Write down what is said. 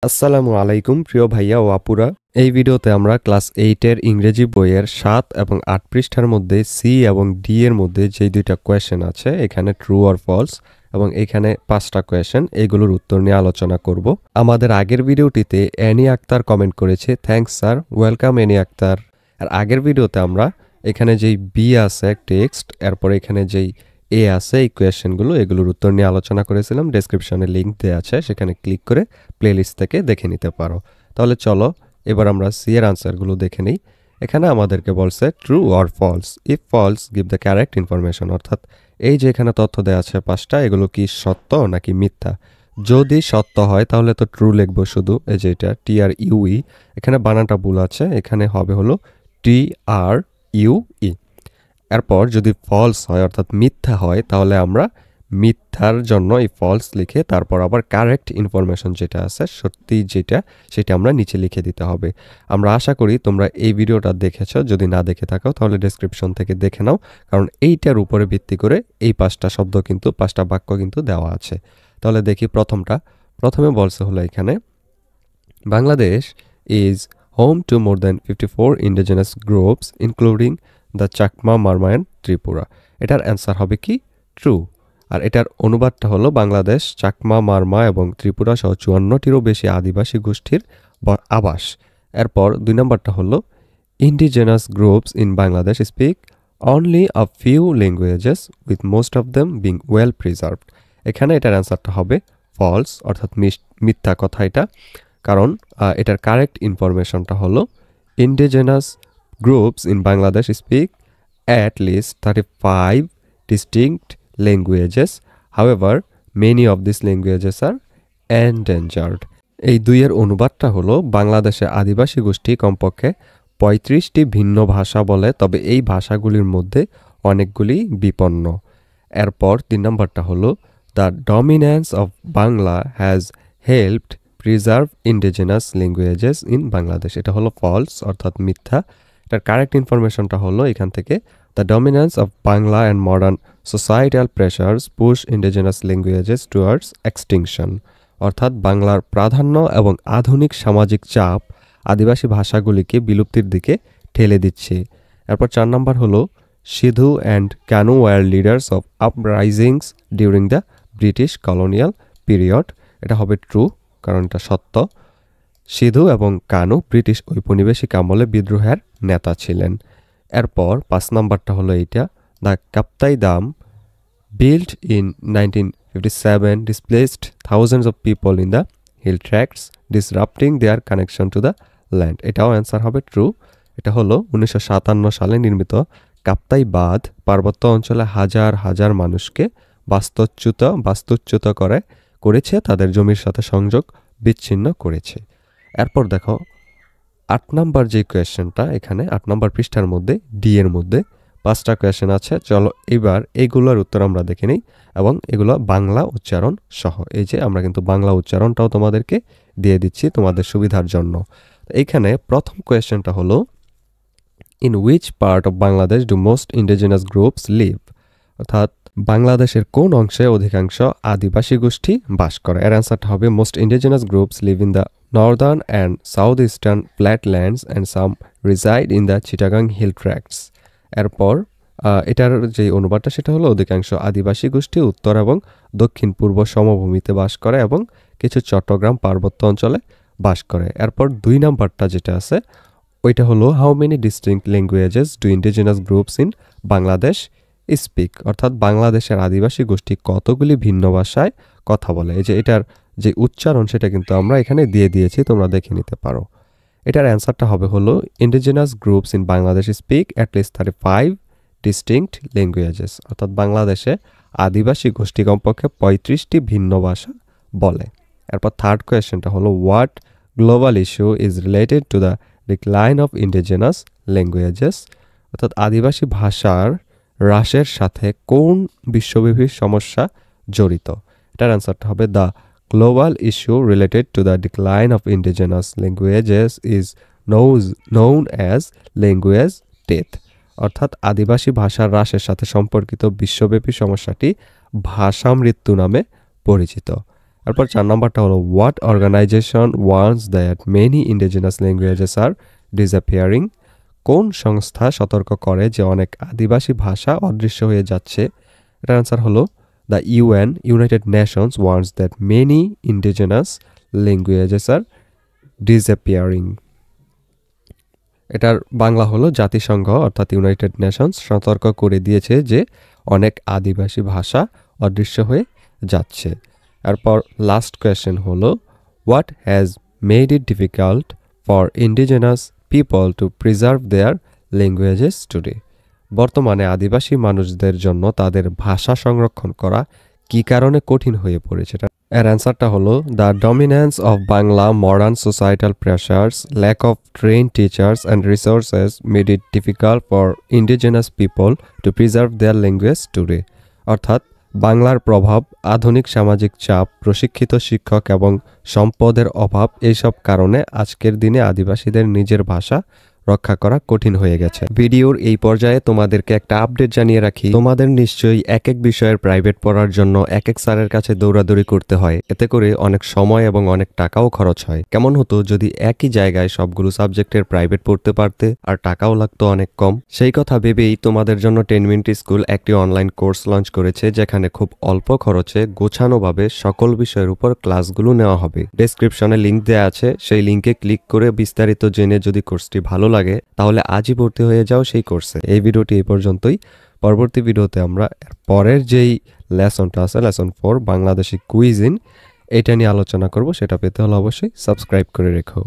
আসসালামু আলাইকুম প্রিয় ভাইয়া ও আপুরা। এই ভিডিওতে আমরা ক্লাস 8 এর ইংরেজি বইয়ের 7 এবং 8 পৃষ্ঠার মধ্যে সি এবং ডি এর মধ্যে যে দুইটা কোয়েশ্চেন আছে, এখানে ট্রু অর ফলস এবং এখানে 5টা কোয়েশ্চেন, এগুলোর উত্তর নিয়ে আলোচনা করব। আমাদের আগের ভিডিওটিতে অ্যানি আক্তার কমেন্ট করেছে, thanks sir, welcome Annie Akhtar. আর আগের ভিডিওতে আমরা এখানে যেই বি আছে টেক্সট, এরপর এখানে যেই এ আছে এই কোয়েশ্চেনগুলো, এগুলোর উত্তর নিয়ে আলোচনা করেছিলাম। ডেসক্রিপশনে লিঙ্ক দেওয়া আছে, সেখানে ক্লিক করে প্লেলিস্ট থেকে দেখে নিতে পারো। তাহলে চলো এবার আমরা সি এর আনসারগুলো দেখে নিই। এখানে আমাদেরকে বলছে true or false. If false give the correct information, অর্থাৎ এই যে এখানে তথ্য দেওয়া আছে 5টা, এগুলো কি সত্য নাকি মিথ্যা। যদি সত্য হয় তাহলে তো ট্রু লিখবো শুধু, এই যে এটা টি আর ইউই, এখানে বানানটা ভুল আছে, এখানে হবে হলো টি আর ইউই। এরপর যদি ফলস হয় অর্থাৎ মিথ্যা হয়, তাহলে আমরা মিথ্যার জন্য এই ফলস লিখে তারপর আবার কারেক্ট ইনফরমেশন যেটা আছে, সত্যি যেটা, সেটা আমরা নিচে লিখে দিতে হবে। আমরা আশা করি তোমরা এই ভিডিওটা দেখেছো, যদি না দেখে থাকো তাহলে ডেসক্রিপশন থেকে দেখে নাও, কারণ এইটার উপরে ভিত্তি করে এই 5টা শব্দ কিন্তু 5টা বাক্য কিন্তু দেওয়া আছে। তাহলে দেখি প্রথমে বলছে হলো এখানে Bangladesh is home to more than 54 indigenous groups including the Chakma, Marma and Tripura. এটার অ্যান্সার হবে কি ট্রু। আর এটার অনুবাদটা হলো বাংলাদেশ চাকমা, মারমা এবং ত্রিপুরা সহ 54টিরও বেশি আদিবাসী গোষ্ঠীর আবাস। এরপর 2 নম্বরটা হলো indigenous groups in Bangladesh speak only a few languages with most of them being well preserved. এখানে এটার অ্যান্সারটা হবে ফলস, অর্থাৎ মিথ্যা কথা এটা। কারণ এটার কারেক্ট ইনফরমেশনটা হলো indigenous groups in Bangladesh speak at least 35 distinct languages. However, many of these languages are endangered. এই দুইয়ের অনুবাদটা হলো বাংলাদেশে আদিবাসী গোষ্ঠী কমপক্ষে 35টি ভিন্ন ভাষা বলে, তবে এই ভাষাগুলির মধ্যে অনেকগুলি বিপন্ন। এরপর 3 নম্বরটা হলো the dominance of Bangla has helped preserve indigenous languages in Bangladesh. এটা হলো ফলস, অর্থাৎ মিথ্যা। এটার কারেক্ট ইনফরমেশনটা হলো এখান থেকে the dominance of Bangla and modern societal pressures push indigenous languages towards extinction, অর্থাৎ বাংলার প্রাধান্য এবং আধুনিক সামাজিক চাপ আদিবাসী ভাষাগুলিকে বিলুপ্তির দিকে ঠেলে দিচ্ছে। এরপর 4 নম্বর হলো Sidhu and Kanu war leaders of uprisings during the British colonial period. এটা হবে ট্রু, কারণ এটা সত্য। সিধু এবং কানু ব্রিটিশ ঔপনিবেশিক আমলে বিদ্রোহের নেতা ছিলেন। এরপর 5 নম্বরটা হলো এইটা দ্য কাপ্তাই দাম built in 1957 displaced thousands of people in the hill tracts, disrupting their connection to the land. এটাও অ্যান্সার হবে ট্রু। এটা হলো 1957 সালে নির্মিত কাপ্তাই বাঁধ পার্বত্য অঞ্চলে হাজার হাজার মানুষকে বাস্তুচ্যুত করেছে, তাদের জমির সাথে সংযোগ বিচ্ছিন্ন করেছে। এরপর দেখো 8 নম্বর যে কোয়েশ্চেনটা, এখানে 8 নম্বর পৃষ্ঠার মধ্যে ডি এর মধ্যে 5টা কোয়েশ্চেন আছে। চলো এবার এইগুলোর উত্তর আমরা দেখে নিই, এবং এগুলো বাংলা উচ্চারণ সহ। এই যে আমরা কিন্তু বাংলা উচ্চারণটাও তোমাদেরকে দিয়ে দিচ্ছি তোমাদের সুবিধার জন্য। এইখানে প্রথম কোয়েশ্চেনটা হলো in which part of Bangladesh do most indigenous groups live, অর্থাৎ বাংলাদেশের কোন অংশে অধিকাংশ আদিবাসী গোষ্ঠী বাস করে। এর অ্যান্সারটা হবে most indigenous groups live in the northern and southeastern flatlands and some reside in the Chittagong hill tracts. এরপর এটার যে অনুবাদটা সেটা হলো অধিকাংশ আদিবাসী গোষ্ঠী উত্তর এবং দক্ষিণ পূর্ব সমভূমিতে বাস করে এবং কিছু চট্টগ্রাম পার্বত্য অঞ্চলে বাস করে। এরপর 2 নাম্বারটা যেটা আছে ওইটা হলো how many distinct languages do indigenous groups in Bangladesh speak, অর্থাৎ বাংলাদেশের আদিবাসী গোষ্ঠী কতগুলি ভিন্ন ভাষায় কথা বলে। এই যে এটার যে উচ্চারণ সেটা কিন্তু আমরা এখানে দিয়ে দিয়েছি, তোমরা দেখে নিতে পারো। এটার অ্যান্সারটা হবে হলো indigenous groups in Bangladesh speak at least 35 distinct languages, অর্থাৎ বাংলাদেশে আদিবাসী গোষ্ঠী কমপক্ষে 35টি ভিন্ন ভাষা বলে। এরপর 3rd কোয়েশ্চেনটা হলো what global issue is related to the decline of indigenous languages, অর্থাৎ আদিবাসী ভাষার হ্রাসের সাথে কোন বিশ্বব্যাপী সমস্যা জড়িত। এটার অ্যান্সারটা হবে the global issue related to the decline of indigenous languages is known as language death, অর্থাৎ আদিবাসী ভাষার হ্রাসের সাথে সম্পর্কিত বিশ্বব্যাপী সমস্যাটি ভাষা মৃত্যু নামে পরিচিত। এরপর 4 নাম্বারটা হলো what organization warns that many indigenous languages are disappearing? কোন সংস্থা সতর্ক করে যে অনেক আদিবাসী ভাষা অদৃশ্য হয়ে যাচ্ছে? এটার আনসার হলো the UN, United Nations warns that many indigenous languages are disappearing. এটার বাংলা হলো জাতিসংঘ অর্থাৎ ইউনাইটেড নেশনস সতর্ক করে দিয়েছে যে অনেক আদিবাসী ভাষা অদৃশ্য হয়ে যাচ্ছে। এরপর লাস্ট কোয়েশ্চেন হলো what has made it difficult for indigenous people to preserve their languages today? বর্তমানে আদিবাসী মানুষদের জন্য তাদের ভাষা সংরক্ষণ করা কী কারণে কঠিন হয়ে পড়েছে? এর অ্যান্সারটা হলো the dominance of Bangla, modern societal pressures, lack of train teachers and resources made it difficult for indigenous people to preserve their language today. অর্থাৎ বাংলার প্রভাব, আধুনিক সামাজিক চাপ, প্রশিক্ষিত শিক্ষক এবং সম্পদের অভাব, এইসব কারণে আজকের দিনে আদিবাসীদের নিজের ভাষা রক্ষা করা কঠিন হয়ে গেছে। ভিডিওর এই পর্যায়ে তোমাদেরকে একটা আপডেট জানিয়ে রাখি, তোমাদের নিশ্চয়ই এক এক বিষয়ের প্রাইভেট পড়ার জন্য এক এক স্যারের কাছে দৌড়াদৌড়ি করতে হয়। এতে করে অনেক সময় এবং অনেক টাকাও খরচ হয়। কেমন হতো যদি একই জায়গায় সবগুলো সাবজেক্টের প্রাইভেট পড়তে পারতে আর টাকাও লাগতো অনেক কম? সেই কথা ভেবেই তোমাদের জন্য 10 মিনিট স্কুল একটি অনলাইন কোর্স লঞ্চ করেছে, যেখানে খুব অল্প খরচে গোছানোভাবে সকল বিষয়ের উপর ক্লাসগুলো নেওয়া হবে। ডেসক্রিপশনে লিংক দেওয়া আছে, সেই লিংকে ক্লিক করে বিস্তারিত জেনে যদি কোর্সটি ভালো লাগে তাহলে আজই ভর্তি হয়ে যাও সেই কোর্সে। এই ভিডিওটি এই পর্যন্তই। পরবর্তী ভিডিওতে আমরা পরের যেই লেসনটা আছে, লেসন 4 বাংলাদেশি কুইজিন, এটা নিয়ে আলোচনা করব। সেটা পেতে হলে অবশ্যই সাবস্ক্রাইব করে রেখো।